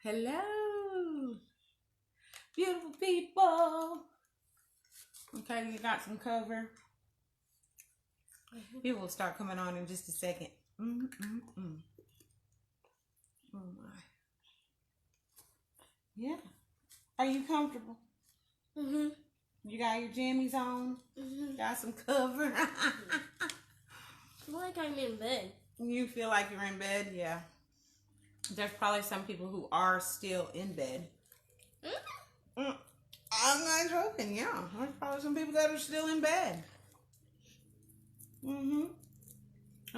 Hello, beautiful people. Okay, you got some cover. People will start coming on in just a second. Oh my. Yeah. Are you comfortable? You got your jammies on? Got some cover? I feel like I'm in bed. You feel like you're in bed? Yeah. There's probably some people who are still in bed. I'm not joking, yeah. There's probably some people that are still in bed. And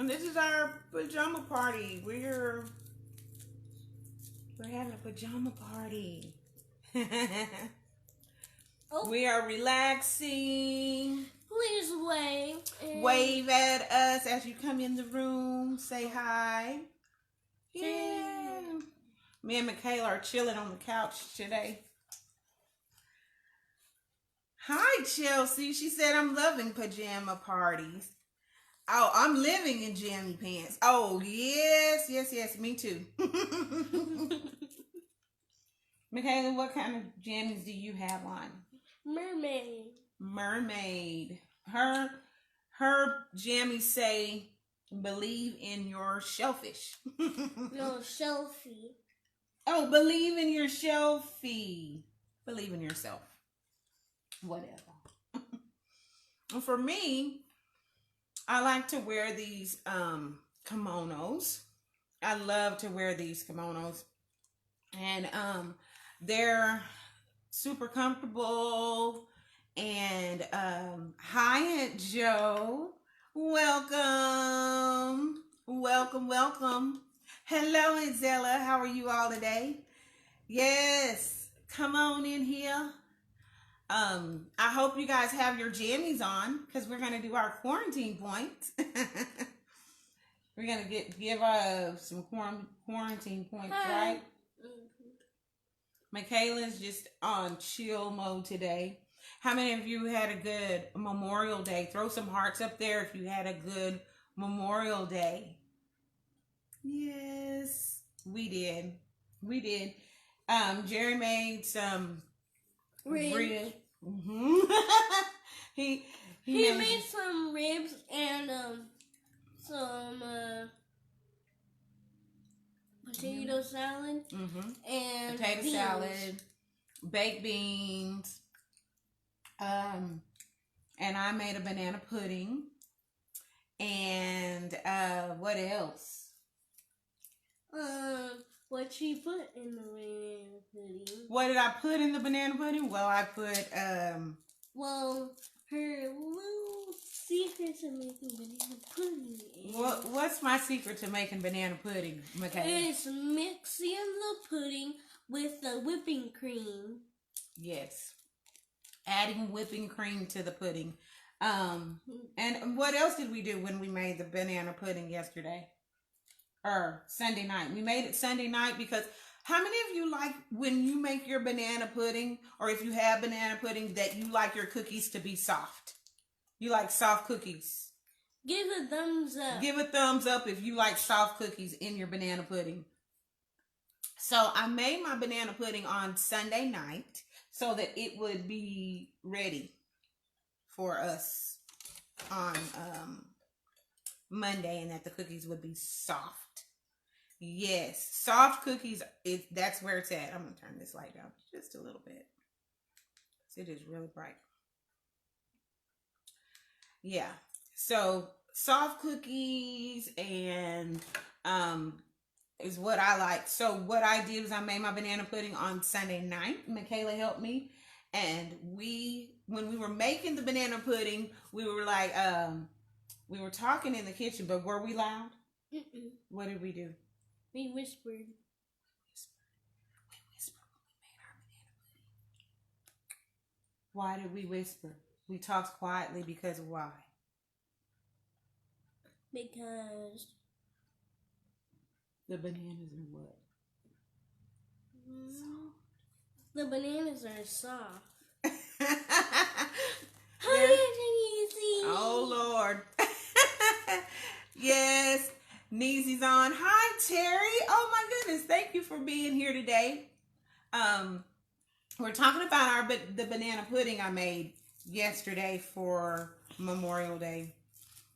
this is our pajama party. We're having a pajama party. We are relaxing. Please wave. Wave at us as you come in the room. Say hi. Yeah. Me and Mikala are chilling on the couch today. Hi, Chelsea. She said, I'm loving pajama parties. Oh, I'm living in jammy pants. Oh, yes, me too. Mikala, what kind of jammies do you have on? Mermaid. Her jammies say, believe in your shellfish. No, selfie. Oh, believe in your shelfie. Believe in yourself. Whatever. For me, I like to wear these kimonos. I love to wear these kimonos. And they're super comfortable. And hi, Aunt Joe. Welcome. Hello, Aunt Zella. How are you all today? Yes. Come on in here. I hope you guys have your jammies on because we're going to do our quarantine points. We're going to give some quarantine points, right? Mikala's just on chill mode today. How many of you had a good Memorial Day? Throw some hearts up there if you had a good Memorial Day. Yes, we did. Jerry made some ribs. He made some ribs and some potato salad and potato beans. salad, baked beans, and I made a banana pudding. And what else? What she put in the banana pudding? What did I put in the banana pudding? Well, I put well, her little secret to making banana pudding. What's my secret to making banana pudding, Mikala? It's mixing the pudding with the whipping cream. Yes. Adding whipping cream to the pudding. And what else did we do when we made the banana pudding yesterday? Or Sunday night. We made it Sunday night because how many of you like when you make your banana pudding, or if you have banana pudding, that you like your cookies to be soft? You like soft cookies? Give a thumbs up. Give a thumbs up if you like soft cookies in your banana pudding. So I made my banana pudding on Sunday night so that it would be ready for us on Monday, and that the cookies would be soft. Yes, soft cookies, that's where it's at. I'm going to turn this light down just a little bit. It is really bright. Yeah, so soft cookies and is what I like. So what I did was I made my banana pudding on Sunday night. Mikala helped me. And when we were making the banana pudding, we were like, we were talking in the kitchen, but were we loud? What did we do? We whispered. We whispered when we made our banana pudding. Why did we whisper? We talked quietly because of why? Because the bananas are what? The bananas are soft. Oh, Lord. Yes. Neezy's on. Hi, Terry. Oh my goodness. Thank you for being here today. We're talking about the banana pudding I made yesterday for Memorial Day.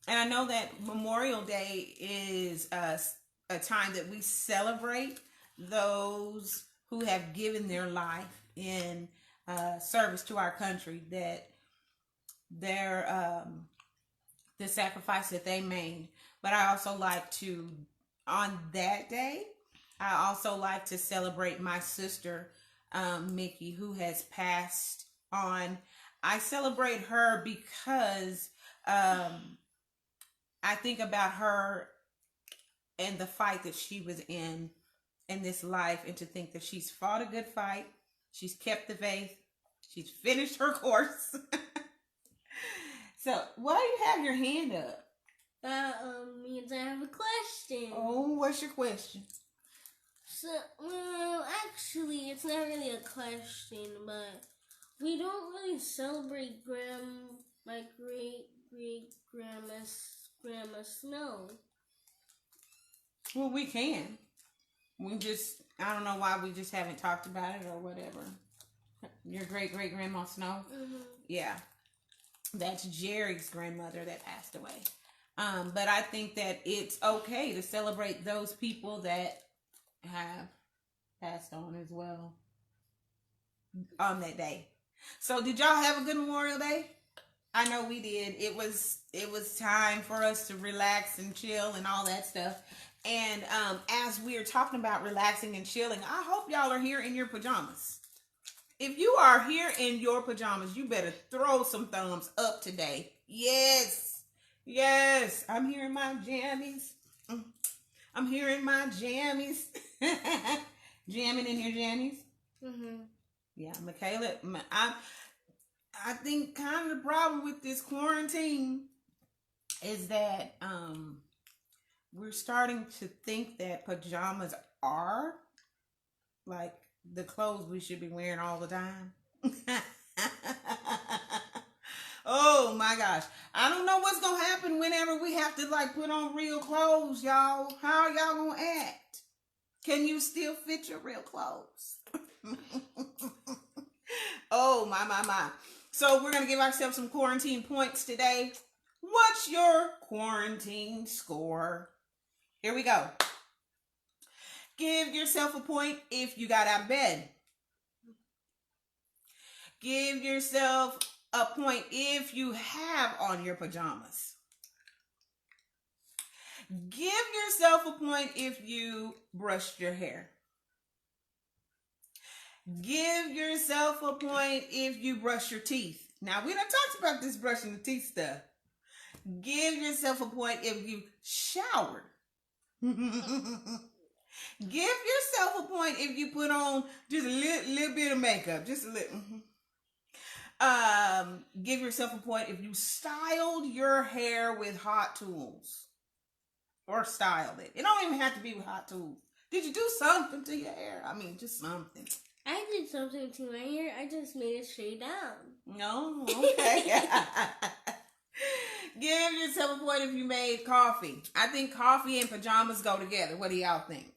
And I know that Memorial Day is a time that we celebrate those who have given their life in service to our country, that the sacrifice that they made. But I also like to, on that day, I also like to celebrate my sister, Mickey, who has passed on. I celebrate her because I think about her and the fight that she was in this life, and to think that she's fought a good fight, she's kept the faith, she's finished her course. So, why do you have your hand up? Means I have a question. Oh, what's your question? So, well, actually, it's not really a question, but we don't really celebrate my great-great-grandma Snow. Well, we can. I don't know why we just haven't talked about it or whatever. Your great-great-grandma Snow? Mm-hmm. Yeah. That's Jerry's grandmother that passed away. But I think that it's okay to celebrate those people that have passed on as well on that day. So did y'all have a good Memorial Day? I know we did. It was time for us to relax and chill and all that stuff. And as we're talking about relaxing and chilling, I hope y'all are here in your pajamas. If you are here in your pajamas, you better throw some thumbs up today. Yes. Yes. I'm here in my jammies. I'm here in my jammies. Jamming in your jammies. Mm-hmm. Yeah, Mikala, I think kind of the problem with this quarantine is that we're starting to think that pajamas are like the clothes we should be wearing all the time. Oh my gosh. I don't know what's going to happen whenever we have to like put on real clothes, y'all. How are y'all going to act? Can you still fit your real clothes? Oh my. So we're going to give ourselves some quarantine points today. What's your quarantine score? Here we go. Give yourself a point if you got out of bed. Give yourself a point if you have on your pajamas. Give yourself a point if you brushed your hair. Give yourself a point if you brush your teeth. Now, we done talked about this brushing the teeth stuff. Give yourself a point if you showered. Give yourself a point if you put on just a little bit of makeup. Just a little. Give yourself a point if you styled your hair with hot tools. Or styled it. It don't even have to be with hot tools. Did you do something to your hair? I mean, just something. I did something to my hair. I just made it straight down. No? Okay. Give yourself a point if you made coffee. I think coffee and pajamas go together. What do y'all think?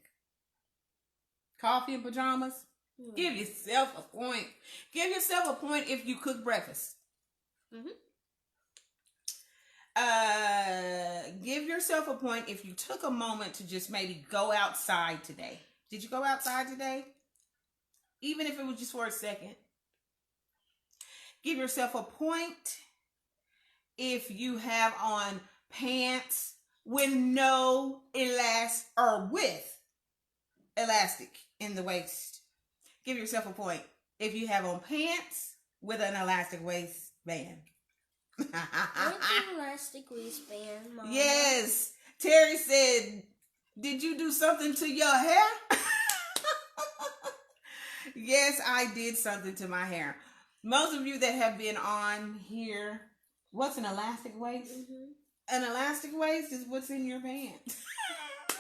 Coffee and pajamas? Mm-hmm. Give yourself a point. Give yourself a point if you cook breakfast. Mm-hmm. Give yourself a point if you took a moment to just maybe go outside today. Did you go outside today? Even if it was just for a second. Give yourself a point if you have on pants with no with elastic in the waist. Give yourself a point if you have on pants with an elastic waistband. What's an elastic waistband, Mama? Yes. Terry said, did you do something to your hair? Yes, I did something to my hair. Most of you that have been on here, what's an elastic waist? Mm-hmm. An elastic waist is what's in your pants.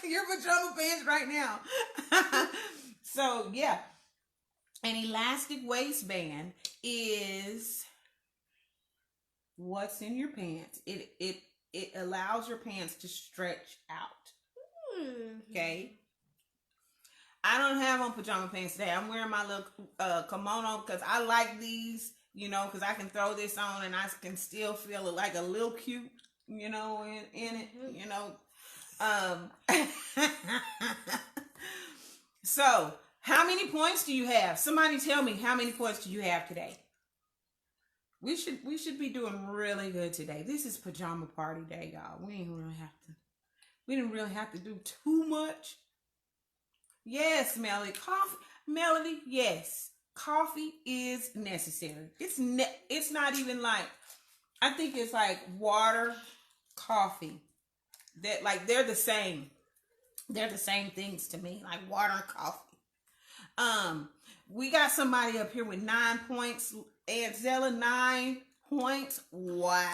Your pajama pants right now. So, yeah. An elastic waistband is what's in your pants. It allows your pants to stretch out. Okay. I don't have on pajama pants today. I'm wearing my little kimono because I like these, because I can throw this on and I can still feel it like a little cute, in it. Um, so, how many points do you have? Somebody tell me, how many points do you have today? We should be doing really good today. This is pajama party day, y'all. We didn't really have to do too much. Yes, Melody. Melody, yes. Coffee is necessary. It's not even like, I think it's like water, coffee. That like they're the same. They're the same things to me, like water and coffee. We got somebody up here with 9 points. Aunt Zella, 9 points. Wow.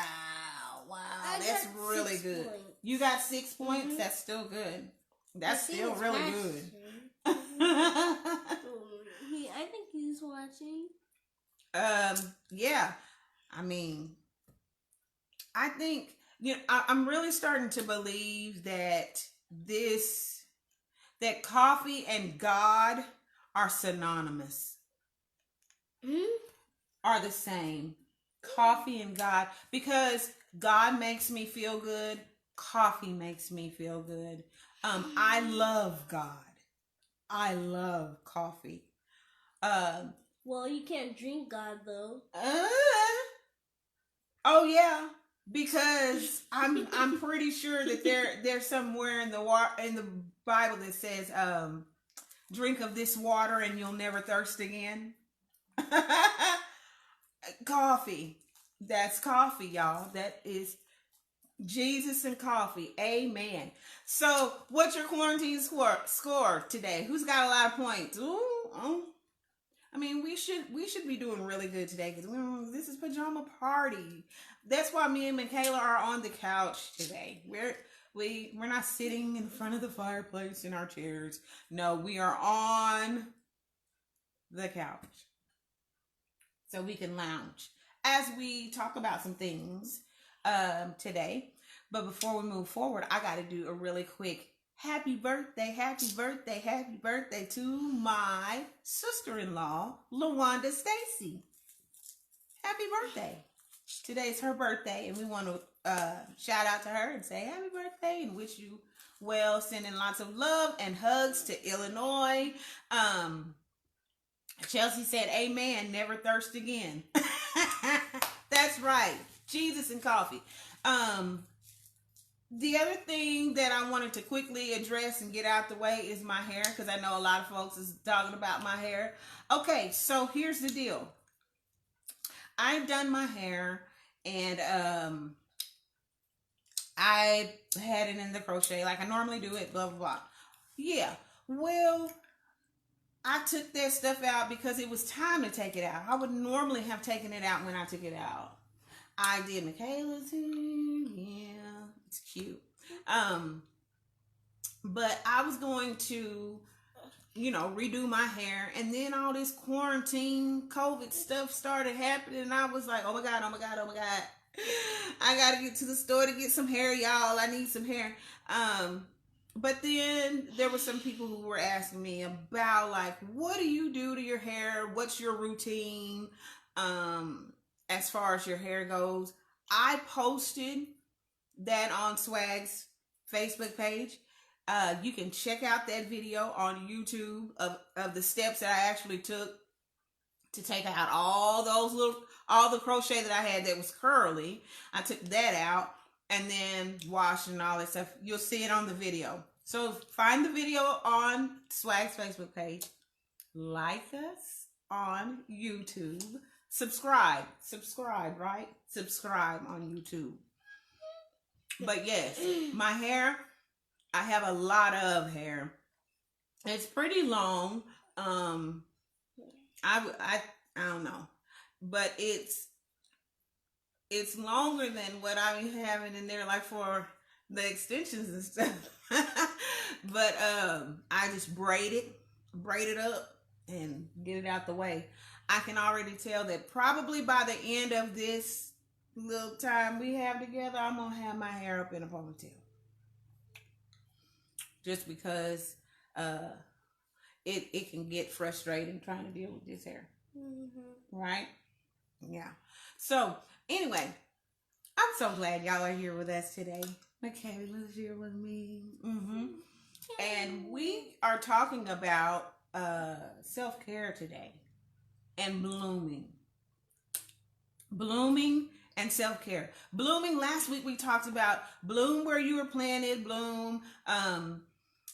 That's really good. Points. You got 6 points? Mm-hmm. That's still good. That's still really good. I think he's watching. Yeah. I mean, I think, I'm really starting to believe that that coffee and God are synonymous. Are the same. Coffee and God. Because God makes me feel good. Coffee makes me feel good. I love God. I love coffee. Well, you can't drink God though. Oh yeah, because I'm pretty sure that there's somewhere in the Bible that says, drink of this water and you'll never thirst again. Coffee. That's coffee, y'all. That is Jesus and coffee. Amen. So, what's your quarantine score today? Who's got a lot of points? Ooh. I mean, we should be doing really good today because this is pajama party. That's why me and Mikala are on the couch today. We're not sitting in front of the fireplace in our chairs. No, we are on the couch. So we can lounge as we talk about some things today. But before we move forward, I got to do a really quick happy birthday to my sister-in-law, LaWanda Stacy. Happy birthday. Today's her birthday, and we want to shout out to her and say happy birthday and wish you well, sending lots of love and hugs to Illinois. Chelsea said, amen, never thirst again. That's right. Jesus and coffee. The other thing that I wanted to quickly address and get out the way is my hair, because I know a lot of folks is talking about my hair. Okay, so here's the deal. I've done my hair, and I had it in the crochet like I normally do it, blah, blah, blah. Yeah, well, I took that stuff out because it was time to take it out. I would normally have taken it out when I took it out. I did Mikala's hair. Yeah, it's cute. But I was going to, redo my hair. And then all this quarantine, COVID stuff started happening. And I was like, oh my God. I got to get to the store to get some hair, y'all. I need some hair. But then there were some people who were asking me about, like, what do you do to your hair? What's your routine? As far as your hair goes. I posted that on Swag's Facebook page. You can check out that video on YouTube of the steps that I actually took to take out all the crochet that I had that was curly. I took that out and then washed and all that stuff. You'll see it on the video. So find the video on Swag's Facebook page. Like us on YouTube. Subscribe, right? Subscribe on YouTube. But yes, my hair, I have a lot of hair. It's pretty long. I don't know, but it's longer than what I'm having in there, like for the extensions and stuff. But I just braid it up and get it out the way. I can already tell that probably by the end of this little time we have together, I'm going to have my hair up in a ponytail. just because it can get frustrating trying to deal with this hair. Right? Yeah. So anyway, I'm so glad y'all are here with us today. Mikala's here with me. And we are talking about self-care today and blooming. Blooming and self-care. Blooming, last week we talked about bloom where you were planted, bloom,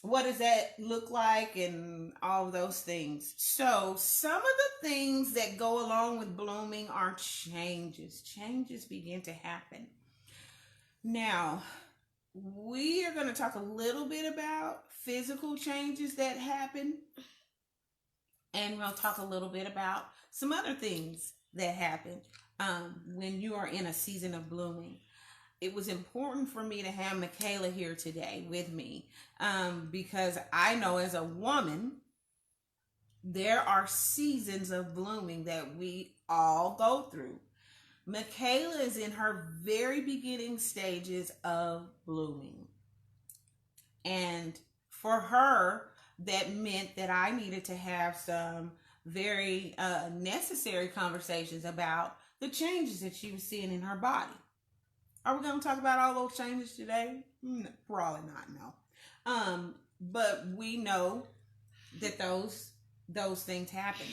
what does that look like, and all of those things. So some of the things that go along with blooming are changes. Changes begin to happen. Now, we are going to talk a little bit about physical changes that happen. And we'll talk a little bit about some other things that happen when you are in a season of blooming. It was important for me to have Mikala here today with me because I know as a woman, there are seasons of blooming that we all go through. Mikala is in her very beginning stages of blooming. And for her, that meant that I needed to have some very necessary conversations about the changes that she was seeing in her body. Are we going to talk about all those changes today? Probably not, no. But we know that those things happen.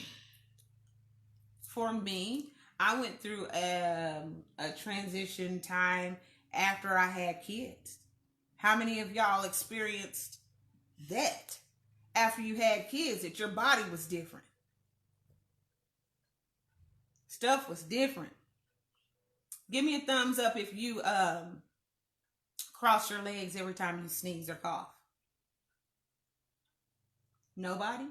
For me, I went through a transition time after I had kids. How many of y'all experienced that after you had kids, that your body was different? Stuff was different. Give me a thumbs up if you cross your legs every time you sneeze or cough. Nobody?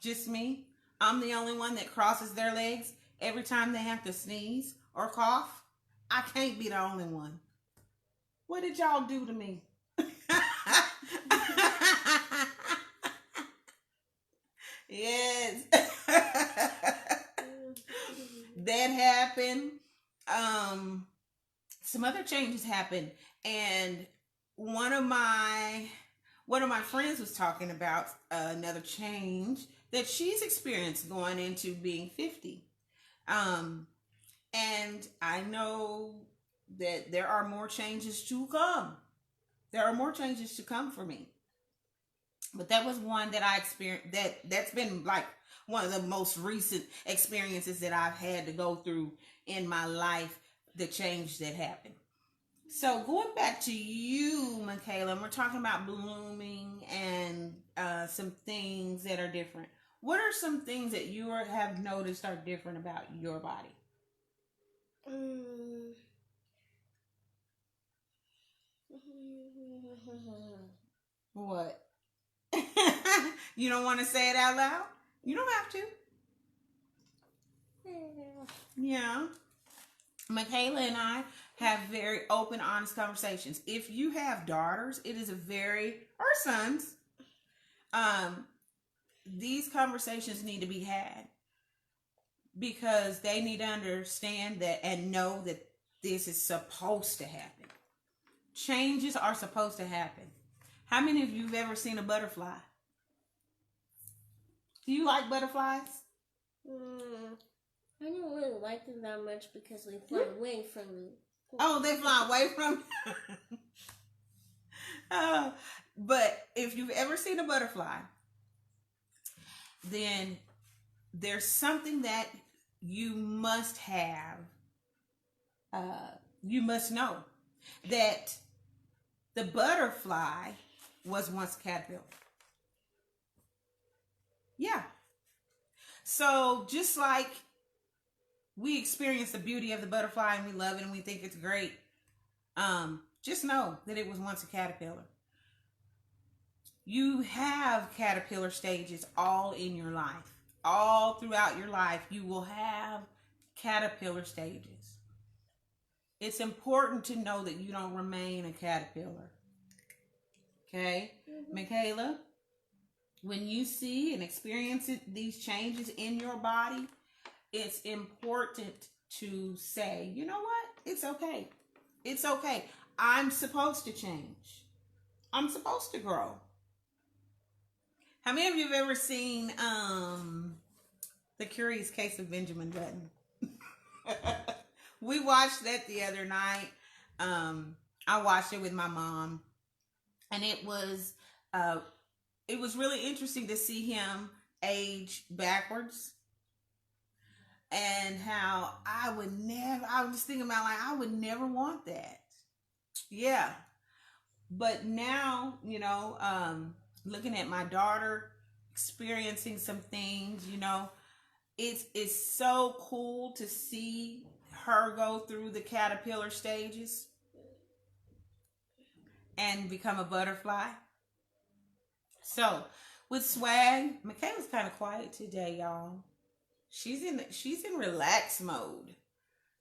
Just me? I'm the only one that crosses their legs every time they have to sneeze or cough? I can't be the only one. What did y'all do to me? Yes. That happened. Some other changes happened, and one of my friends was talking about another change that she's experienced going into being 50. And I know that there are more changes to come. There are more changes to come for me. But that was one that I experienced, that's been like one of the most recent experiences that I've had to go through in my life, the change that happened. So going back to you, Mikala, and we're talking about blooming and some things that are different. What are some things that you have noticed are different about your body? What? You don't want to say it out loud? You don't have to. Yeah. Mikala and I have very open, honest conversations. If you have daughters, it is or sons, these conversations need to be had because they need to understand that and know that this is supposed to happen. Changes are supposed to happen. How many of you have ever seen a butterfly? Do you like butterflies? I don't really like them that much because they fly away from me. Oh, they fly away from you? But if you've ever seen a butterfly, then there's something that you must have. You must know that the butterfly was once a caterpillar. Yeah. So just like we experience the beauty of the butterfly and we love it and we think it's great, just know that it was once a caterpillar. You have caterpillar stages all in your life. All throughout your life, you will have caterpillar stages. It's important to know that you don't remain a caterpillar. Okay? Mikala, when you see and experience these changes in your body, it's important to say, you know what? It's okay. It's okay. I'm supposed to change. I'm supposed to grow. How many of you have ever seen The Curious Case of Benjamin Button? We watched that the other night. I watched it with my mom, and it was really interesting to see him age backwards, and how I was just thinking about, like, I would never want that. Yeah. But now, looking at my daughter experiencing some things, it's so cool to see her go through the caterpillar stages and become a butterfly. So with Swag, Mikala's kind of quiet today, y'all. She's in relaxed mode.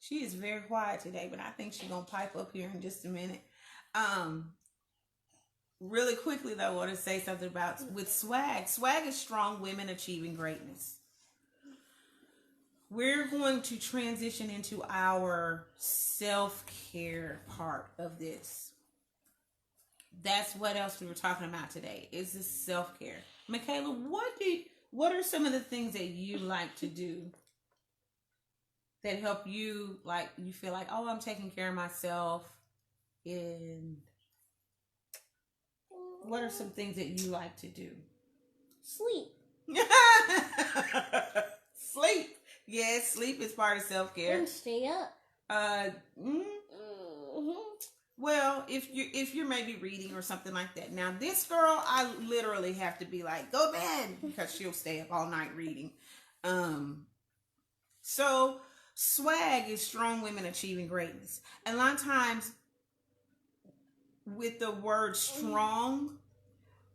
She is very quiet today, but I think she's gonna pipe up here in just a minute. Really quickly though, I want to say something about with Swag. Swag is strong women achieving greatness. We're going to transition into our self-care part of this. That's what else we were talking about today, is this self-care. Mikala, what are some of the things that you like to do that help you, like, you feel like, oh, I'm taking care of myself? And what are some things that you like to do? Sleep. Sleep. Yes, sleep is part of self-care. And stay up. Well, if you're maybe reading or something like that. Now, this girl, I literally have to be like, go to bed, because she'll stay up all night reading. So Swag is strong women achieving greatness. And a lot of times with the word strong,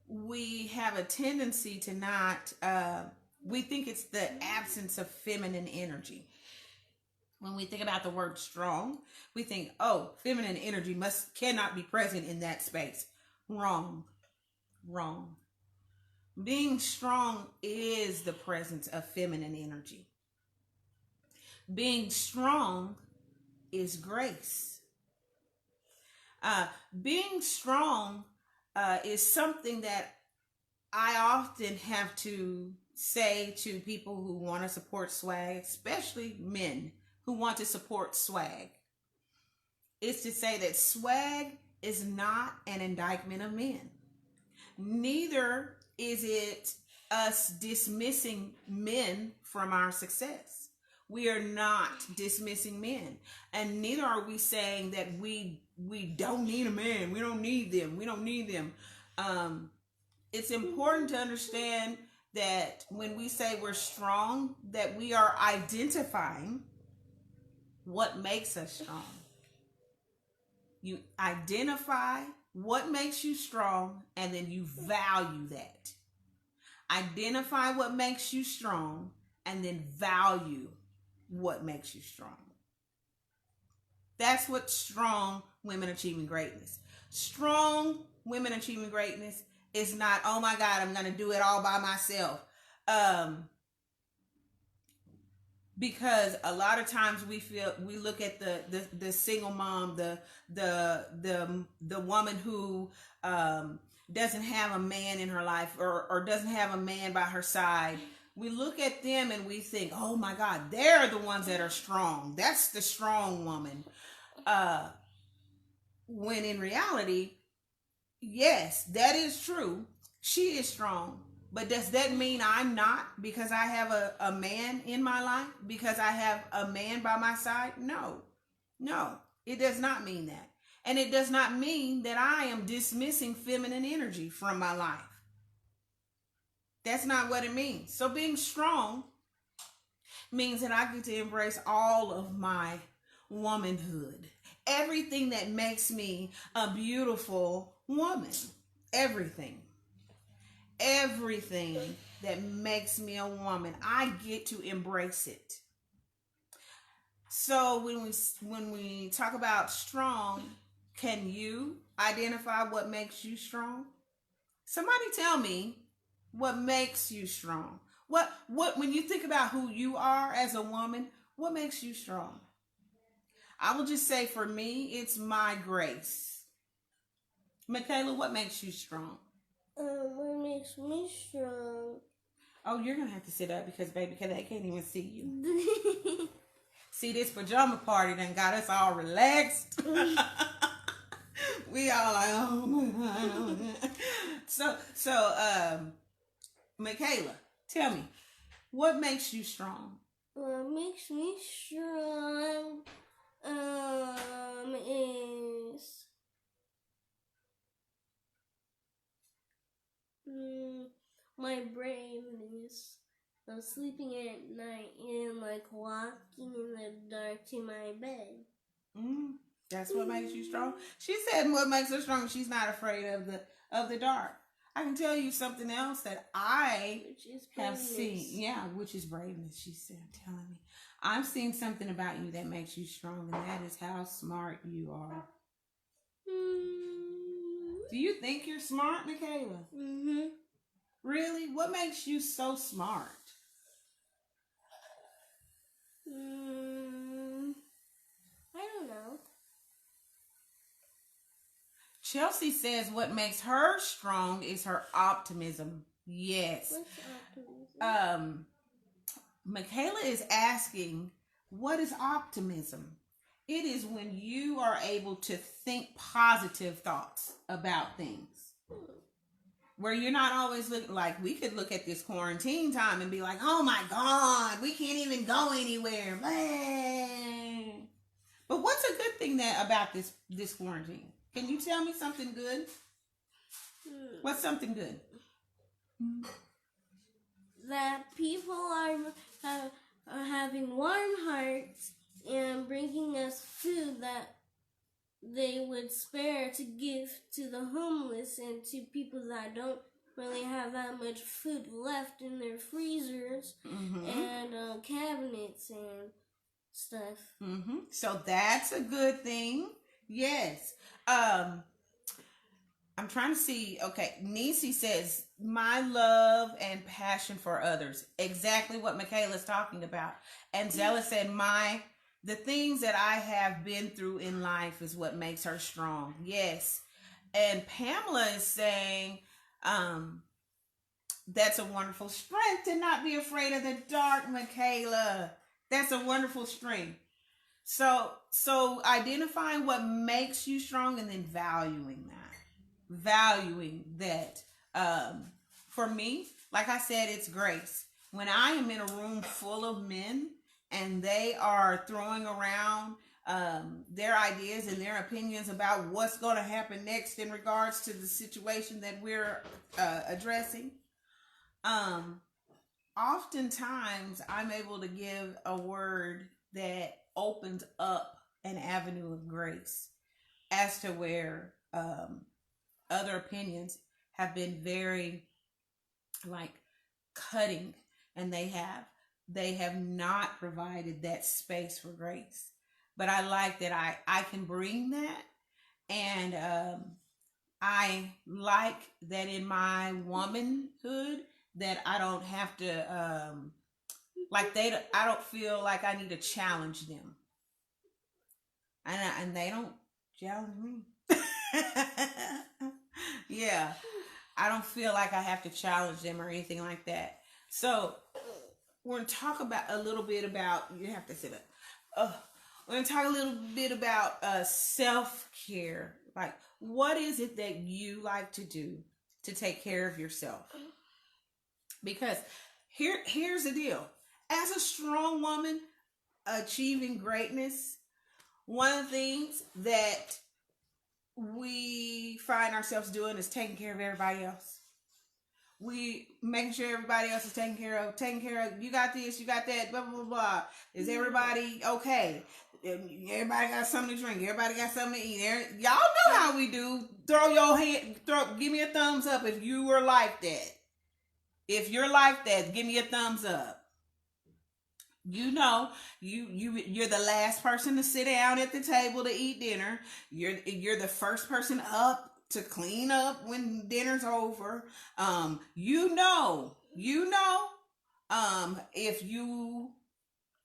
we have a tendency to not, we think it's the absence of feminine energy. When we think about the word strong, we think, oh, feminine energy cannot be present in that space. Wrong. Being strong is the presence of feminine energy. Being strong is grace. Being strong is something that I often have to say to people who want to support Swag, especially men who want to support Swag, is to say that Swag is not an indictment of men. Neither is it us dismissing men from our success. We are not dismissing men. And neither are we saying that we don't need a man. We don't need them. We don't need them. It's important to understand that when we say we're strong, that we are identifying what makes us strong. You identify what makes you strong, and then you value that. Identify what makes you strong, and then value what makes you strong. That's what strong women achieving greatness. Strong women achieving greatness is not, oh my God, I'm going to do it all by myself. Because a lot of times we look at the single mom, the woman who doesn't have a man in her life, or doesn't have a man by her side. We look at them and we think, oh my God, they're the ones that are strong. That's the strong woman. When in reality, yes, that is true. She is strong. But does that mean I'm not, because I have a man in my life? Because I have a man by my side? No, it does not mean that. And it does not mean that I am dismissing feminine energy from my life. That's not what it means. So being strong means that I get to embrace all of my womanhood. Everything that makes me a beautiful woman. Everything that makes me a woman, I get to embrace it. So when we talk about strong, can you identify what makes you strong? Somebody tell me what makes you strong. What when you think about who you are as a woman, what makes you strong? I will just say, for me, it's my grace. Mikala, what makes you strong? What makes me strong? Oh, you're gonna have to sit up because baby, because they can't even see you. See, this pajama party done got us all relaxed. We all like, oh my god, oh my god. So, Mikala, tell me, what makes you strong? What makes me strong is my braveness of sleeping at night and like walking in the dark to my bed. That's what makes you strong. She said what makes her strong. She's not afraid of the dark. I can tell you something else that I have seen. Yeah, which is braveness. She said, telling me. I've seen something about you that makes you strong, and that is how smart you are. Do you think you're smart, Mikala? Mm-hmm. Really? What makes you so smart? I don't know. Chelsea says what makes her strong is her optimism. Yes. What's optimism? Mikala is asking, what is optimism? It is when you are able to think positive thoughts about things. Where you're not always looking like, we could look at this quarantine time and be like, oh my God, we can't even go anywhere. Blah. But what's a good thing about this quarantine? Can you tell me something good? What's something good? That people are having warm hearts and bringing us food that they would spare to give to the homeless and to people that don't really have that much food left in their freezers and cabinets and stuff. So that's a good thing. Yes. I'm trying to see. Okay, Nisi says, my love and passion for others. Exactly what Mikala's talking about. And Zella said, the things that I have been through in life is what makes her strong. Yes. And Pamela is saying, that's a wonderful strength to not be afraid of the dark, Mikala. That's a wonderful strength. So identifying what makes you strong and then valuing that. For me, like I said, it's grace. When I am in a room full of men and they are throwing around their ideas and their opinions about what's going to happen next in regards to the situation that we're addressing, oftentimes I'm able to give a word that opens up an avenue of grace as to where other opinions have been very cutting, and they have not provided that space for grace. But I like that I can bring that, and I like that in my womanhood that I don't have to I don't feel like I need to challenge them, and they don't challenge me. Yeah, I don't feel like I have to challenge them or anything like that. So we're going to talk about a little bit about, you have to sit up. We're going to talk a little bit about self-care. Like, what is it that you like to do to take care of yourself? Because here's the deal. As a strong woman achieving greatness, one of the things that we find ourselves doing is taking care of everybody else. We making sure everybody else is taken care of. You got this, you got that, blah, blah, blah. Is everybody okay? Everybody got something to drink. Everybody got something to eat. Y'all know how we do. Give me a thumbs up if you were like that. If you're like that, give me a thumbs up. You know, you're the last person to sit down at the table to eat dinner. You're the first person up to clean up when dinner's over. If you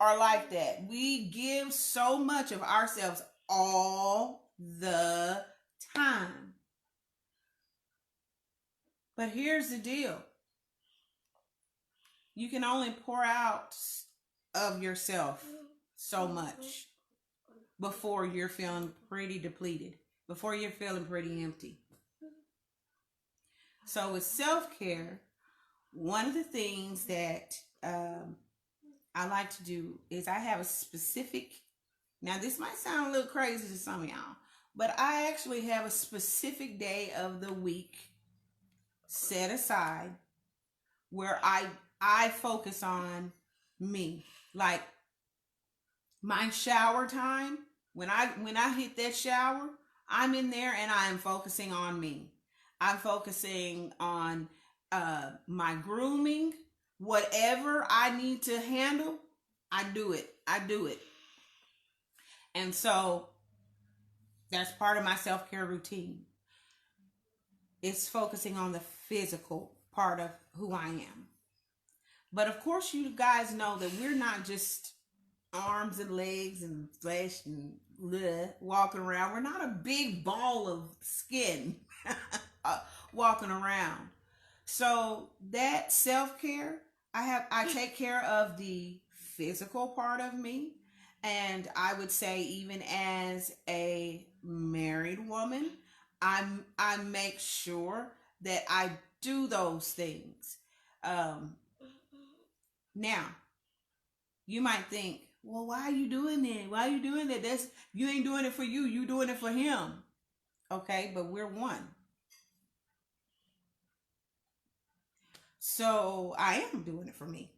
are like that, we give so much of ourselves all the time. But here's the deal. You can only pour out of yourself so much before you're feeling pretty depleted, before you're feeling pretty empty. So with self-care, one of the things that I like to do is I have a specific, now this might sound a little crazy to some of y'all, but I actually have a specific day of the week set aside where I focus on me. Like my shower time, when I hit that shower, I'm in there and I am focusing on me. I'm focusing on my grooming, whatever I need to handle, I do it. And so that's part of my self-care routine. It's focusing on the physical part of who I am. But of course, you guys know that we're not just arms and legs and flesh and walking around. We're not a big ball of skin walking around. So that self-care, I take care of the physical part of me. And I would say even as a married woman, I make sure that I do those things. Now, you might think, well, why are you doing that? Why are you doing that? You ain't doing it for you. You doing it for him. Okay, but we're one. So I am doing it for me.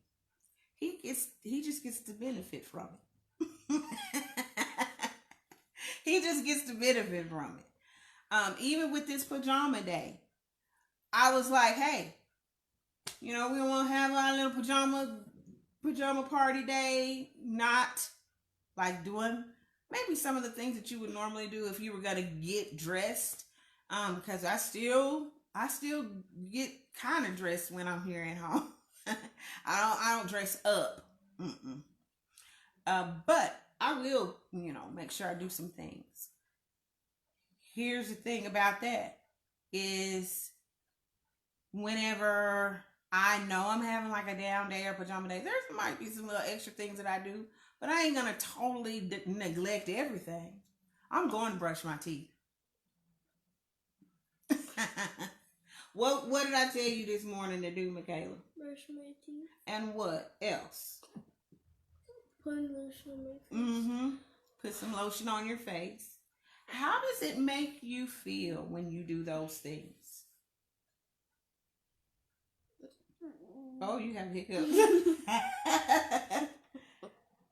He just gets to benefit from it. He just gets to benefit from it. Even with this pajama day, I was like, hey, we want to have our little pajama party day, not like doing maybe some of the things that you would normally do if you were going to get dressed. Because I still get kind of dressed when I'm here at home. I don't dress up. But I will, make sure I do some things. Here's the thing about that is whenever I know I'm having like a down day or pajama day, there might be some little extra things that I do, but I ain't going to totally neglect everything. I'm going to brush my teeth. What did I tell you this morning to do, Mikala? Brush my teeth. And what else? Put lotion on my face. Put some lotion on your face. How does it make you feel when you do those things? Oh, you have hiccups.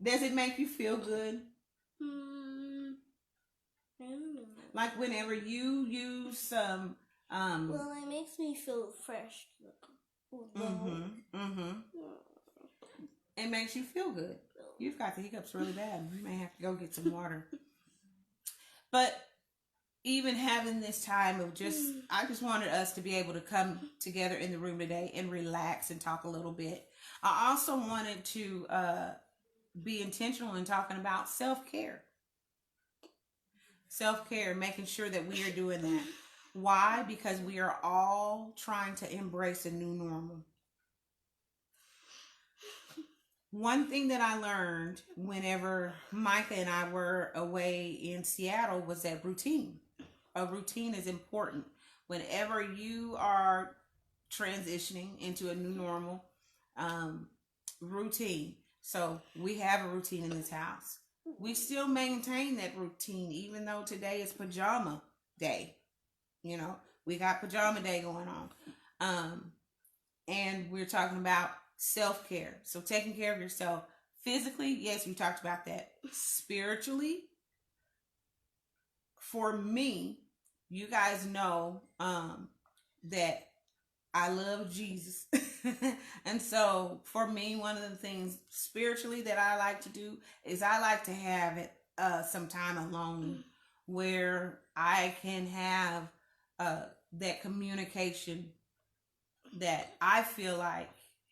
Does it make you feel good? I don't know. Like whenever you use some well, it makes me feel fresh. It makes you feel good. You've got the hiccups really bad. You may have to go get some water. But even having this time of I just wanted us to be able to come together in the room today and relax and talk a little bit. I also wanted to be intentional in talking about self-care. Self-care, making sure that we are doing that. Why? Because we are all trying to embrace a new normal. One thing that I learned whenever Micah and I were away in Seattle was that routine. A routine is important. Whenever you are transitioning into a new normal, routine. So we have a routine in this house. We still maintain that routine even though today is pajama day. We got pajama day going on. And we're talking about self-care. So taking care of yourself physically, yes, we talked about that. Spiritually, for me, you guys know that I love Jesus. And so for me, one of the things spiritually that I like to do is I like to have it some time alone where I can have that communication that I feel like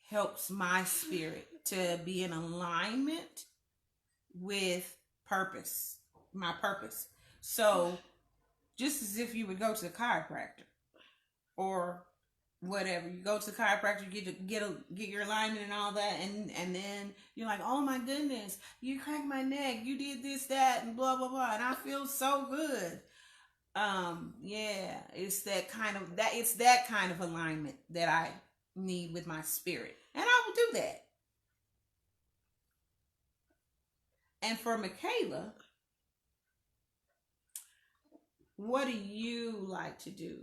helps my spirit to be in alignment with purpose, my purpose. So just as if you would go to the chiropractor or whatever. You go to the chiropractor, get your alignment and all that, and then you're like, oh my goodness, you cracked my neck, you did this, that, and blah blah blah, and I feel so good. Yeah, it's that kind of alignment that I need with my spirit, and I will do that. And for Mikala, what do you like to do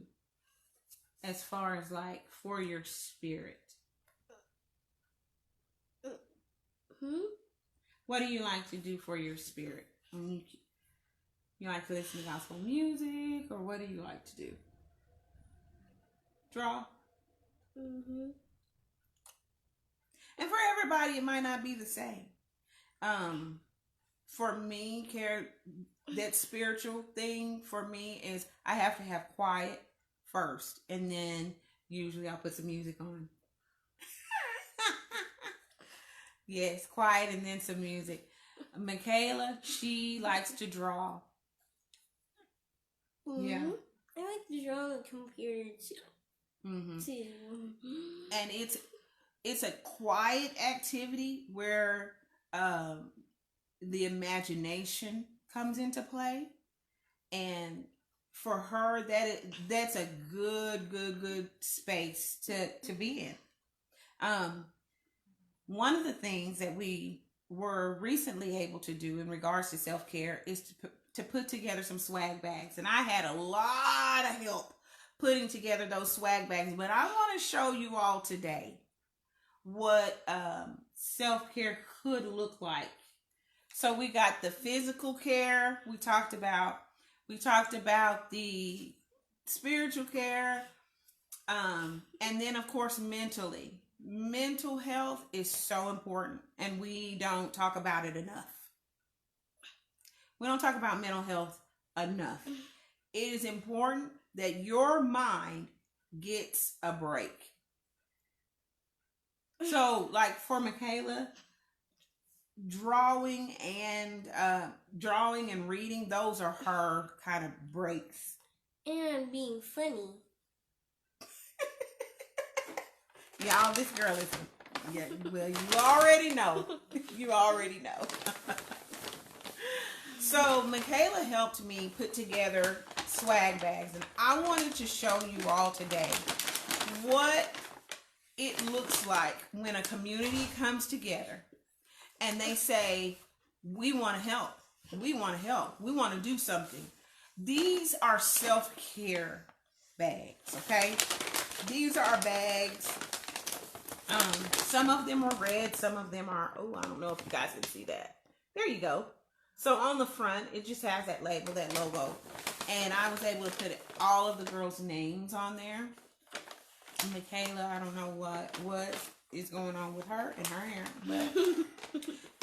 as far as like for your spirit? What do you like to do for your spirit? You like to listen to gospel music, or what do you like to do? Draw? Mm-hmm. And for everybody, it might not be the same. For me, that spiritual thing for me is I have to have quiet first, and then usually I'll put some music on. Yes, quiet and then some music. Mikala, she likes to draw. Mm-hmm. Yeah. I like to draw on the computer too. Mm-hmm. Too. And it's a quiet activity where the imagination comes into play, and for her that's a good space to be in. One of the things that we were recently able to do in regards to self-care is to put together some swag bags, and I had a lot of help putting together those swag bags, but I want to show you all today what self-care could look like. So we got the physical care, we talked about the spiritual care, and then of course mentally. Mental health is so important, and we don't talk about it enough. We don't talk about mental health enough. It is important that your mind gets a break. So, like for Mikala, drawing and reading, those are her kind of breaks. And being funny. Y'all, this girl is, yeah, well, you already know. You already know. So, Mikala helped me put together swag bags, and I wanted to show you all today what it looks like when a community comes together and they say, we want to help. We want to help. We want to do something. These are self-care bags, okay? These are bags. Some of them are red, some of them are, I don't know if you guys can see that. There you go. So on the front, it just has that label, that logo. And I was able to put all of the girls' names on there. Mikala, I don't know what is going on with her and her hair, but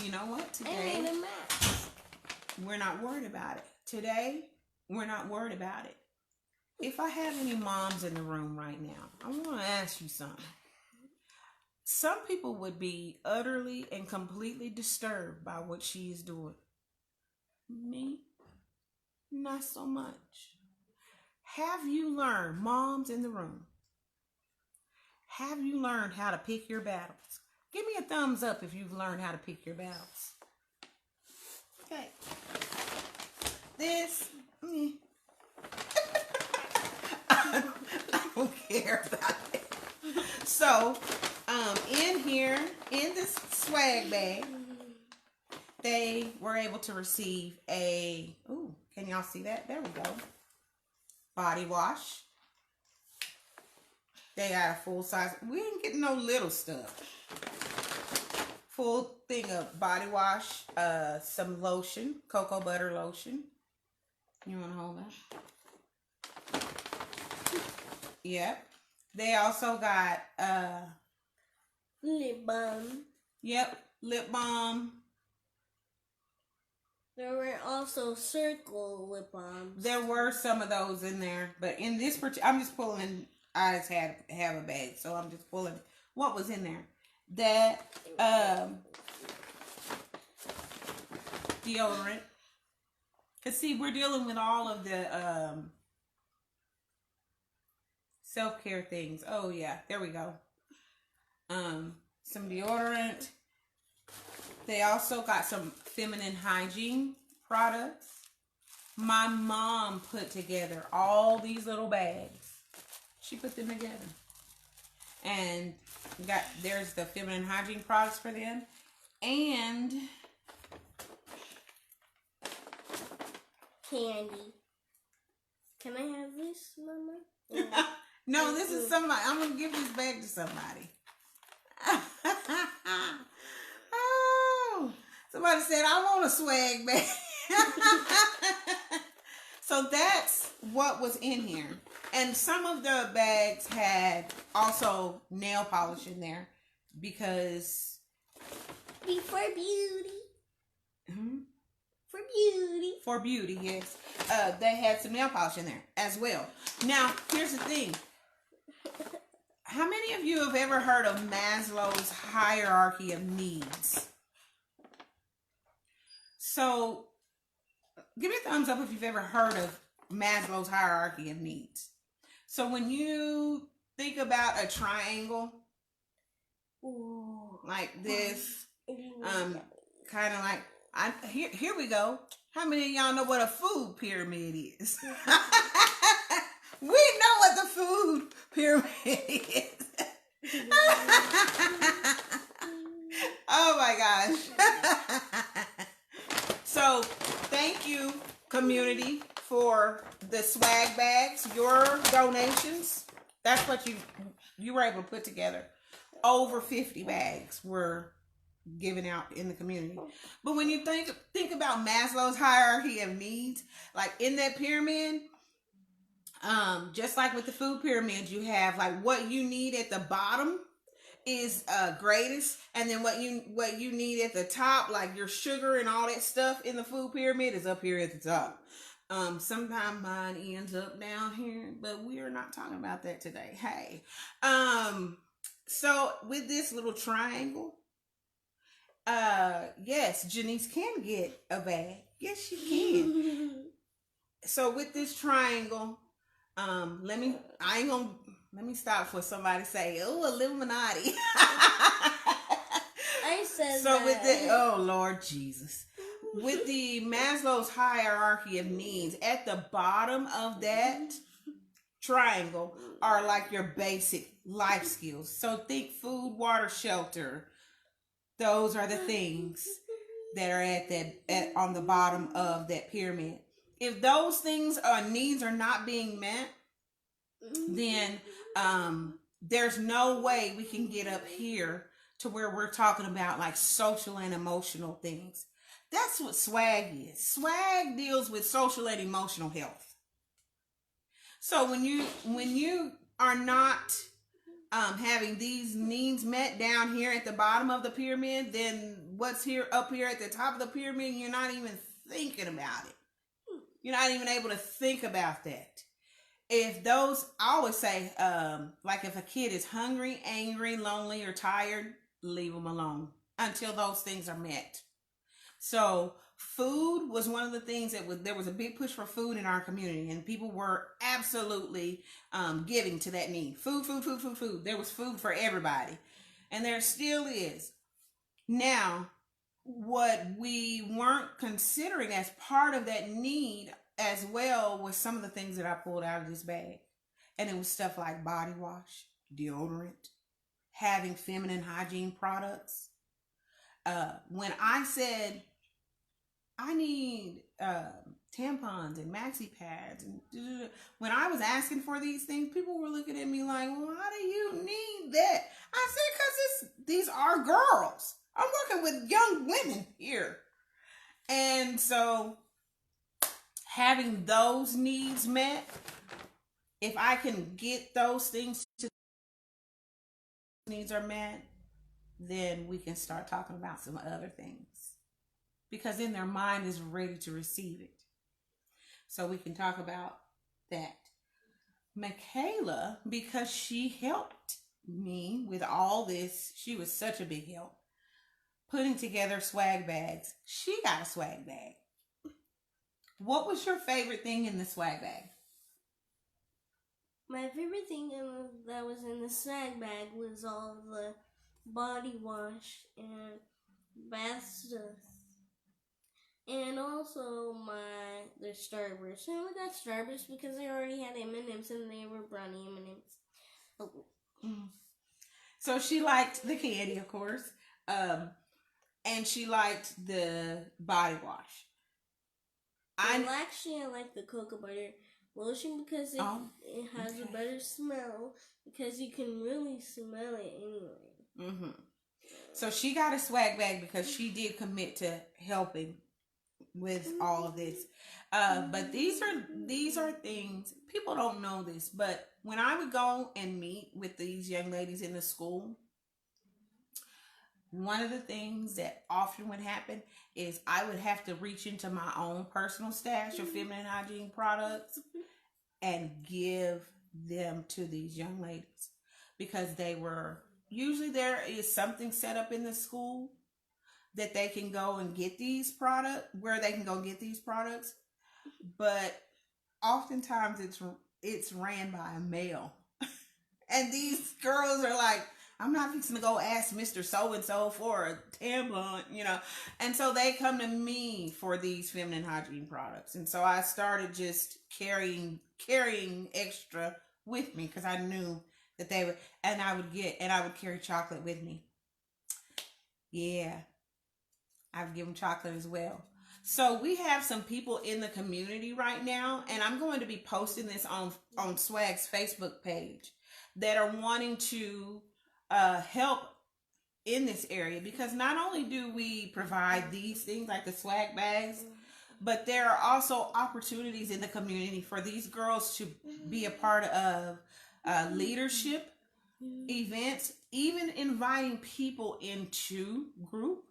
you know what? Today, we're not worried about it. Today, we're not worried about it. If I have any moms in the room right now, I want to ask you something. Some people would be utterly and completely disturbed by what she is doing. Me? Not so much. Have you learned, moms in the room, have you learned how to pick your battles? Give me a thumbs up if you've learned how to pick your battles. Okay. This, I don't care about it. So, in here, in this swag bag, they were able to receive can y'all see that? There we go. Body wash. They got a full size. We didn't get no little stuff. Full thing of body wash, some lotion, cocoa butter lotion. You want to hold that? Yep. They also got lip balm. Yep, lip balm. There were also circle lip balms. There were some of those in there, but in this particular, I'm just pulling. I just have a bag, so I'm just pulling what was in there. That deodorant. Cause see, we're dealing with all of the Self-care things. Oh yeah, there we go. Some deodorant. They also got some feminine hygiene products. My mom put together all these little bags. She put them together. And there's the feminine hygiene products for them. And candy. Can I have this, Mama? no, this is somebody. I'm going to give this bag to somebody. Oh, somebody said, I want a swag bag. So that's what was in here. And some of the bags had also nail polish in there because... For beauty. Hmm? For beauty. For beauty, yes. They had some nail polish in there as well. Now, here's the thing. How many of you have ever heard of Maslow's hierarchy of needs? So, give me a thumbs up if you've ever heard of Maslow's hierarchy of needs. So, when you think about a triangle, like this, kind of like, here we go. How many of y'all know what a food pyramid is? We know what the food pyramid is. Oh my gosh. So thank you, community, for the swag bags, your donations. That's what you were able to put together. Over 50 bags were given out in the community. But when you think about Maslow's hierarchy of needs, like in that pyramid, just like with the food pyramid, you have like what you need at the bottom is greatest, and then what you need at the top, like your sugar and all that stuff in the food pyramid, is up here at the top. Sometimes mine ends up down here, but we are not talking about that today. Hey, so with this little triangle, yes, Janice can get a bag. Yes, she can. So with this triangle, let me stop for somebody to say, oh, Illuminati. I said so that. With the, oh Lord Jesus. With the Maslow's hierarchy of needs, at the bottom of that triangle are like your basic life skills. So think food, water, shelter. Those are the things that are on the bottom of that pyramid. If those things or needs are not being met, then there's no way we can get up here to where we're talking about like social and emotional things. That's what swag is. Swag deals with social and emotional health. So when you are not having these needs met down here at the bottom of the pyramid, then what's up here at the top of the pyramid, you're not even thinking about it. You're not even able to think about that. If those, I always say, like if a kid is hungry, angry, lonely, or tired, leave them alone until those things are met. So food was one of the things there was a big push for food in our community, and people were absolutely giving to that need. Food. There was food for everybody, and there still is. Now, what we weren't considering as part of that need as well was some of the things that I pulled out of this bag. And it was stuff like body wash, deodorant, having feminine hygiene products. When I said, I need tampons and maxi pads, and when I was asking for these things, people were looking at me like, well, why do you need that? I said, because these are girls. I'm working with young women here. And so having those needs met, if I can get those things to needs are met, then we can start talking about some other things. Because then their mind is ready to receive it. So we can talk about that. Mikala, because she helped me with all this, she was such a big help. Putting together swag bags. She got a swag bag. What was your favorite thing in the swag bag? My favorite thing that was in the snack bag was all the body wash and bath stuff. And also the Starburst. And we got Starburst because they already had M&Ms and they were brownie M&Ms. Oh. So she liked the candy, of course, and she liked the body wash. Actually, I like the cocoa butter lotion because it has a better smell because you can really smell it anyway. So she got a swag bag because she did commit to helping with all of this. But these are things people don't know this, but when I would go and meet with these young ladies in the school, one of the things that often would happen is I would have to reach into my own personal stash of feminine hygiene products and give them to these young ladies because they were usually there is something set up in the school that they can go and get these products, where they can go get these products, but oftentimes it's ran by a male. And these girls are like, I'm not fixing to go ask Mr. So-and-so for a tampon, And so they come to me for these feminine hygiene products. And so I started just carrying extra with me because I knew that they would, and I would carry chocolate with me. Yeah. I would give them chocolate as well. So we have some people in the community right now, and I'm going to be posting this on Swag's Facebook page that are wanting to help in this area, because not only do we provide these things like the swag bags, but there are also opportunities in the community for these girls to be a part of leadership events, even inviting people into group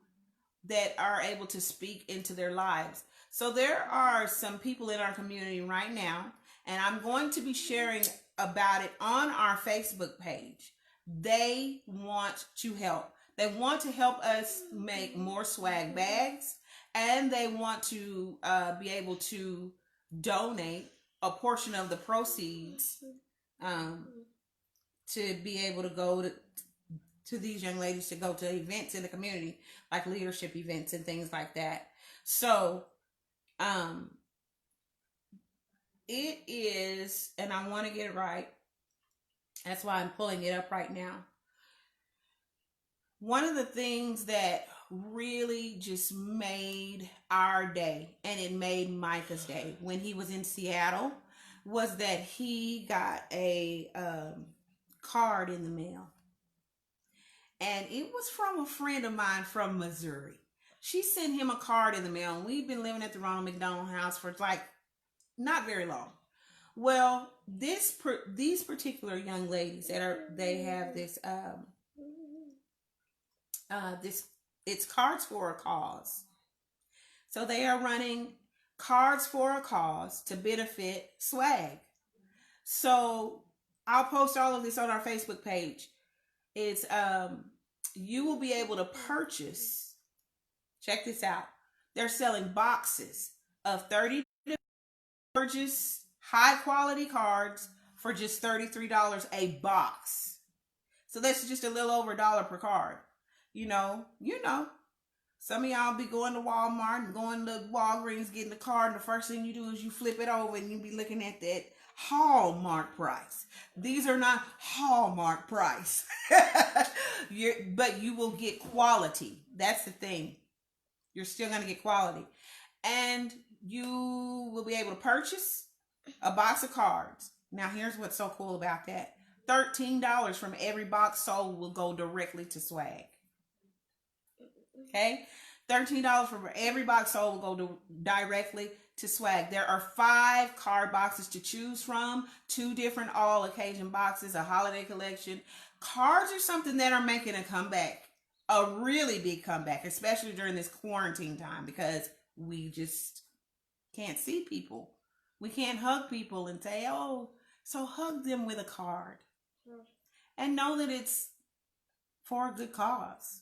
that are able to speak into their lives. So there are some people in our community right now, and I'm going to be sharing about it on our Facebook page. They want to help. They want to help us make more swag bags, and they want to be able to donate a portion of the proceeds to be able to go to these young ladies to go to events in the community, like leadership events and things like that. So, it is, and I want to get it right. That's why I'm pulling it up right now. One of the things that really just made our day, and it made Micah's day when he was in Seattle, was that he got a card in the mail. And it was from a friend of mine from Missouri. She sent him a card in the mail, and we've been living at the Ronald McDonald House for like not very long. Well, these particular young ladies they have this it's Cards for a Cause. So they are running Cards for a Cause to benefit swag. So I'll post all of this on our Facebook page. It's you will be able to purchase, check this out, they're selling boxes of 30 gorgeous high quality cards for just $33 a box. So that's just a little over $1 per card. You know, some of y'all be going to Walmart and going to Walgreens, getting the card, and the first thing you do is you flip it over and you be looking at that Hallmark price. These are not Hallmark price. But you will get quality. That's the thing. You're still going to get quality. And you will be able to purchase a box of cards. Now, here's what's so cool about that. $13 from every box sold will go directly to swag. Okay? $13 from every box sold will go directly to swag. There are 5 card boxes to choose from, 2 different all occasion boxes, a holiday collection. Cards are something that are making a comeback, a really big comeback, especially during this quarantine time, because we just can't see people. We can't hug people and say, oh, so hug them with a card. And know that it's for a good cause.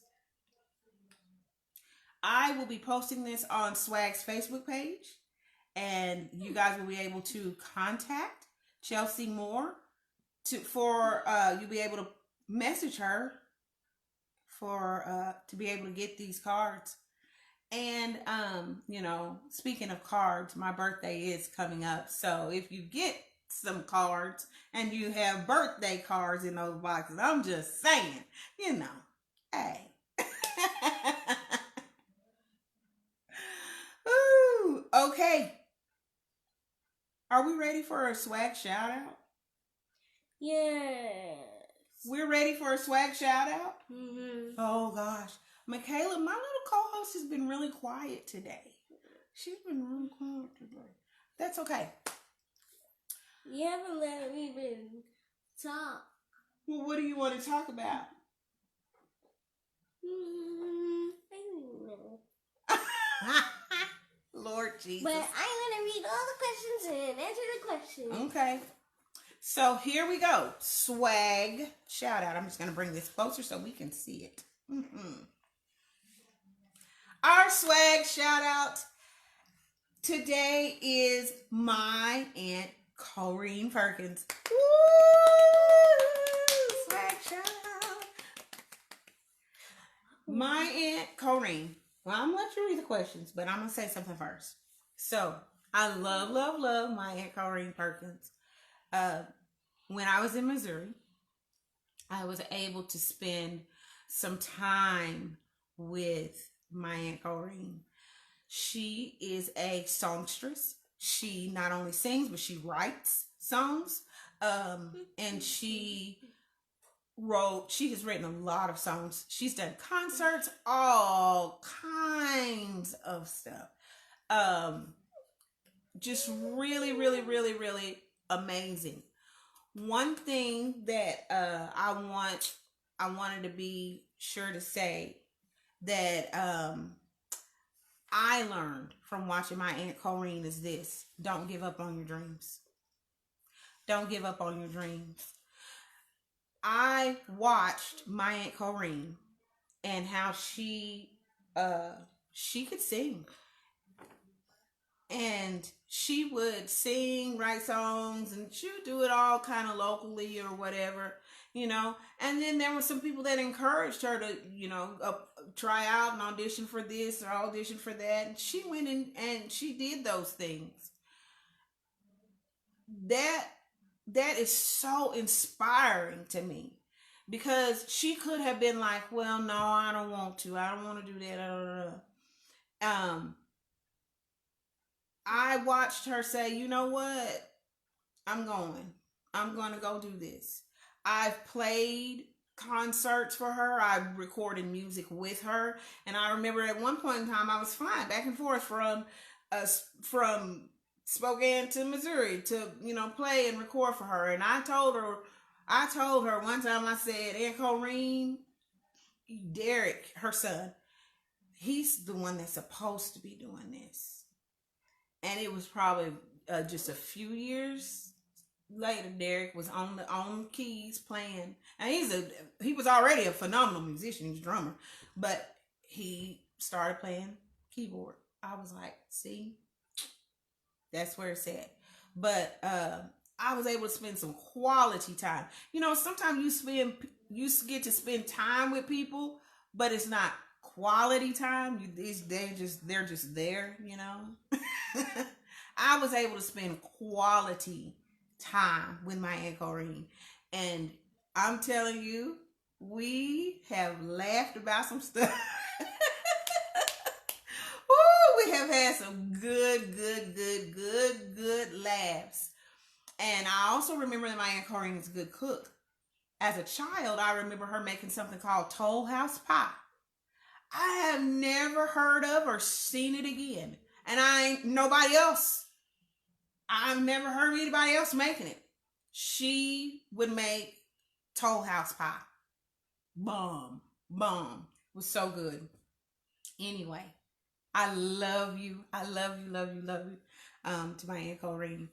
I will be posting this on Swag's Facebook page, and you guys will be able to contact Chelsea Moore for you be able to message her for to be able to get these cards. And speaking of cards, my birthday is coming up. So if you get some cards and you have birthday cards in those boxes, I'm just saying, hey. Ooh, okay. Are we ready for a swag shout out? Yes. We're ready for a swag shout out? Mm-hmm. Oh gosh. Mikala, my little co-host has been really quiet today. She's been really quiet today. That's okay. You haven't let me even talk. Well, what do you want to talk about? I don't know. Lord Jesus. But I'm going to read all the questions and answer the questions. Okay. So here we go. Swag shout out. I'm just going to bring this closer so we can see it. Our swag shout out today is my Aunt Corrine Perkins. Woo! Swag shout out. My Aunt Corrine. Well, I'm going to let you read the questions, but I'm going to say something first. So, I love, love, love my Aunt Corrine Perkins. When I was in Missouri, I was able to spend some time with my Aunt Corrine. She is a songstress. She not only sings, but she writes songs. And she has written a lot of songs. She's done concerts, all kinds of stuff. Just really, really, really, really amazing. One thing that I wanted to be sure to say that I learned from watching my Aunt Corrine is this: don't give up on your dreams. Don't give up on your dreams. I watched my Aunt Corrine and how she could sing. And she would sing, write songs, and she would do it all kind of locally or whatever, And then there were some people that encouraged her to, try out and audition for this or audition for that. And she went in and she did those things. That is so inspiring to me, because she could have been like, well, no, I don't want to. I don't want to do that. I watched her say, you know what? I'm going to go do this. I've played concerts for her. I recorded music with her. And I remember at one point in time, I was flying back and forth from Spokane to Missouri to, play and record for her. And I told her one time, I said, Aunt Corrine, Derek, her son, he's the one that's supposed to be doing this. And it was probably just a few years later, Derek was on keys playing. And he was already a phenomenal musician. He's a drummer. But he started playing keyboard. I was like, see, that's where it's at. But I was able to spend some quality time. Sometimes you get to spend time with people, but it's not quality time. They're just there, I was able to spend quality time with my Aunt Corrine, and I'm telling you, we have laughed about some stuff. Woo, we have had some good laughs. And I also remember that my Aunt Corrine is a good cook. As a child, I remember her making something called Toll House Pie. I have never heard of or seen it again. And I've never heard of anybody else making it. She would make Toll House Pie. Bomb. It was so good. Anyway, I love you. I love you to my Aunt Corrine.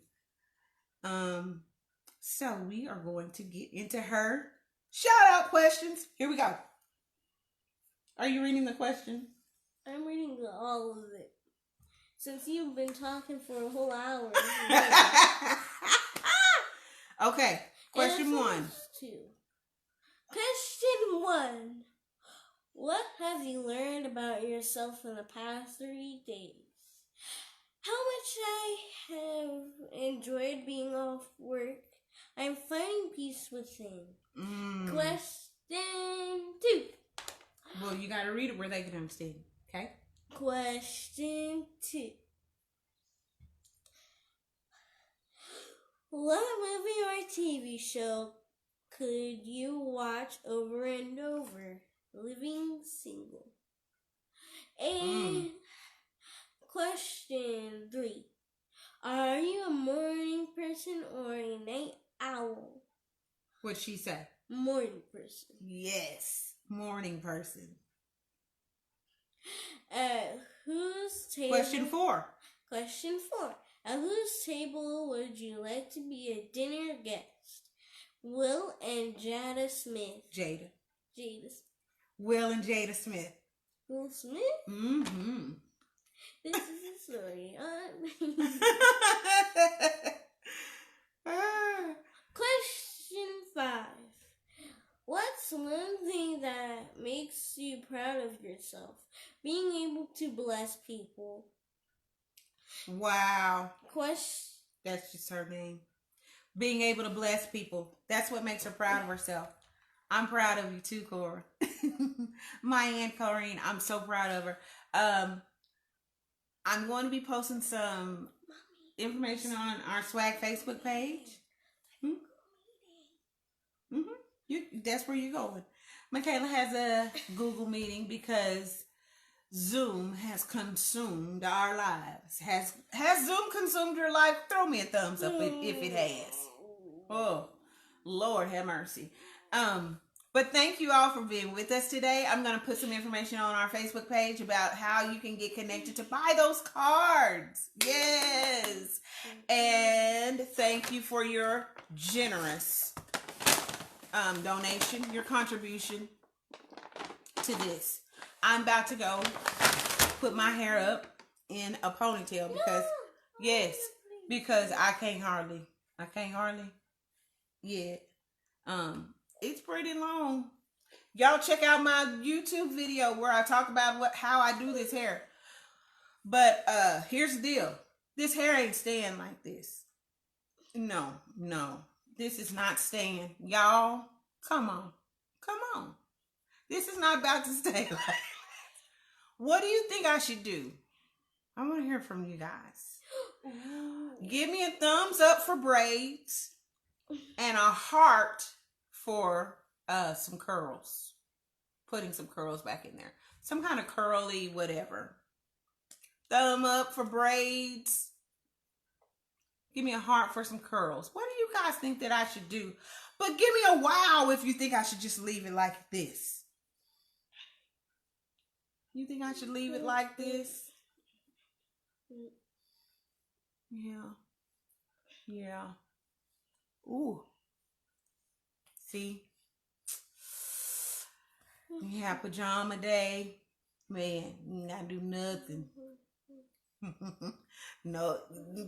So we are going to get into her shout out questions. Here we go. Are you reading the question? I'm reading all of it. Since you've been talking for a whole hour. Okay. Question 1. Question 1. What have you learned about yourself in the past 3 days? How much I have enjoyed being off work. I'm finding peace within. Question 2. Well, you got to read it where they can understand. Okay? Question 2. What movie or TV show could you watch over and over? Living single. And question 3. Are you a morning person or a night owl? What'd she say? Morning person. Yes. Morning person. At whose table? Question 4. Question 4. At whose table would you like to be a dinner guest? Will and Jada Smith. Jada. Jada Smith. Will and Jada Smith. Will Smith? Mm-hmm. This is a story. Question 5. What's one thing that makes you proud of yourself? Being able to bless people. Wow. Question. That's just her name. Being able to bless people. That's what makes her proud of herself. I'm proud of you too, Cora. My Aunt Corrine, I'm so proud of her. I'm going to be posting some information on our Swag Facebook page. That's where you're going. Mikala has a Google meeting because Zoom has consumed our lives. Has Zoom consumed your life? Throw me a thumbs up if it has. Oh, Lord have mercy. But thank you all for being with us today. I'm going to put some information on our Facebook page about how you can get connected to buy those cards. Yes. And thank you for your generous donation, your contribution to this. I'm about to go put my hair up in a ponytail because I can't hardly. Yeah. It's pretty long. Y'all check out my YouTube video where I talk about how I do this hair. But here's the deal. This hair ain't staying like this. No. This is not staying. Y'all, come on. This is not about to stay like that. What do you think I should do? I want to hear from you guys. Give me a thumbs up for braids and a heart for some curls. Putting some curls back in there. Some kind of curly whatever. Thumb up for braids. Give me a heart for some curls. What do you guys think that I should do? But give me a wow if you think I should just leave it like this. You think I should leave it like this? Yeah. Ooh. See? Yeah, pajama day. Man, you ain't gotta do nothing. No,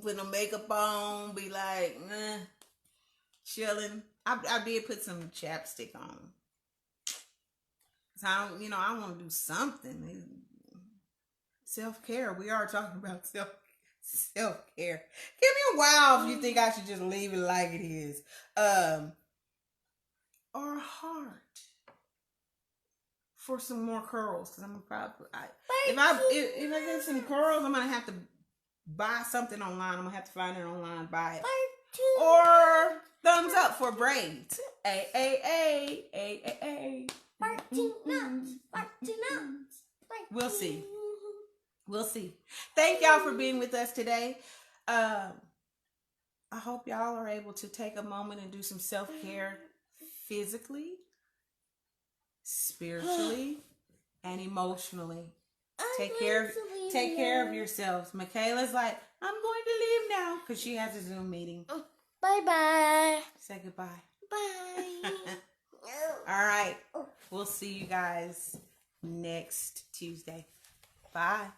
put no makeup on, be like, chilling. I did put some chapstick on. So I want to do something. Self-care. We are talking about self-care. Give me a wow if you think I should just leave it like it is. Or a heart for some more curls, because I'm probably if I get some curls, I'm gonna have to buy something online. I'm gonna have to find it online, buy it. Or thumbs up for braids. We'll see. Thank y'all for being with us today. I hope y'all are able to take a moment and do some self-care physically, spiritually, and emotionally. Take care of yourselves. Mikala's like, I'm going to leave now because she has a Zoom meeting. Bye-bye. Say goodbye. Bye. All right. We'll see you guys next Tuesday. Bye.